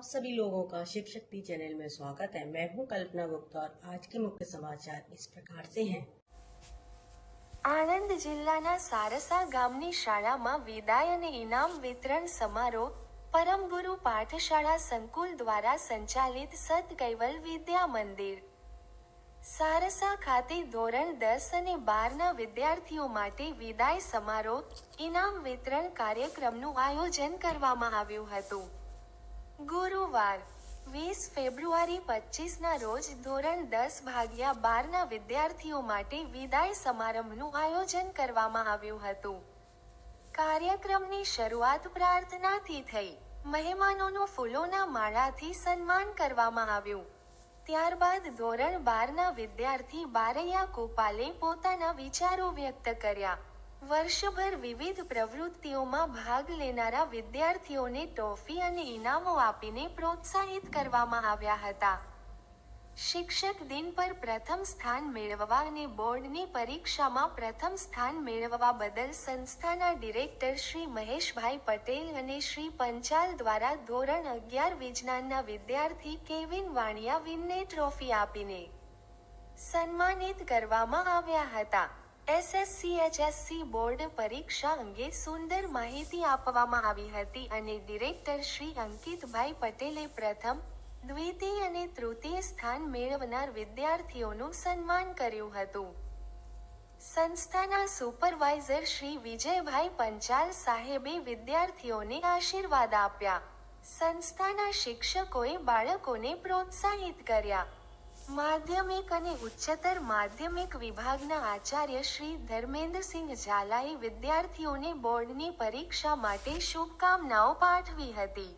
सभी लोगों का शिक्षक चैनल में स्वागत है। मैं हूं कल्पना गुप्ता और आज के मुख्य समाचार इस प्रकार से हैं। આણંદ જિલ્લાના સારસા ગામની શાળામાં વિદાય અને ઇનામ વિતરણ સમારોહ પરમગુરુ પાઠશાળા સંકુલ દ્વારા સંચાલિત સત કૈવલ વિદ્યા મંદિર સારસા ખાતે ધોરણ 10 અને 12ના વિદ્યાર્થીઓ માટે વિદાય સમારોહ ઇનામ વિતરણ કાર્યક્રમનું આયોજન કરવામાં આવ્યું હતું। ગુરુવાર 20 ફેબ્રુઆરી 25ના રોજ ધોરણ 10/12ના વિદ્યાર્થીઓ માટે વિદાય સમારંભનું આયોજન કરવામાં આવ્યું હતું। કાર્યક્રમની શરૂઆત પ્રાર્થનાથી થઈ। મહેમાનોનું ફૂલોના માળાથી સન્માન કરવામાં આવ્યું। ત્યારબાદ ધોરણ 12ના વિદ્યાર્થી બારૈયા કુપાલે પોતાના વિચારો વ્યક્ત કર્યા। વર્ષભર વિવિધ પ્રવૃત્તિઓમાં ભાગ લેનારા વિદ્યાર્થીઓને ટ્રોફી અને ઇનામો આપીને પ્રોત્સાહિત કરવામાં આવ્યા હતા। શિક્ષક દિન પર પ્રથમ સ્થાન મેળવવા અને બોર્ડની પરીક્ષામાં પ્રથમ સ્થાન મેળવવા બદલ સંસ્થાના ડિરેક્ટર શ્રી મહેશભાઈ પટેલ અને શ્રી પંચાલ દ્વારા ધોરણ 11 વિજ્ઞાનના વિદ્યાર્થી કેવિન વાણિયાવિનને ટ્રોફી આપીને સન્માનિત કરવામાં આવ્યા હતા। SSC-HSC બોર્ડ પરીક્ષા અંગે સુંદર માહિતી આપવામાં આવી હતી અને ડિરેક્ટર શ્રી અંકિતભાઈ પટેલે પ્રથમ, દ્વિતીય અને તૃતીય સ્થાન મેળવનાર વિદ્યાર્થીઓનું સન્માન કર્યું હતું। સંસ્થાના સુપરવાઇઝર શ્રી વિજયભાઈ પંચાલ સાહેબે વિદ્યાર્થીઓને આશીર્વાદ આપ્યા। સંસ્થાના શિક્ષકોએ બાળકોને પ્રોત્સાહિત કર્યા। માધ્યમિક અને ઉચ્ચતર માધ્યમિક વિભાગના આચાર્ય શ્રી ધર્મેન્દ્રસિંહ ઝાલાએ વિદ્યાર્થીઓને બોર્ડની પરીક્ષા માટે શુભકામનાઓ પાઠવી હતી।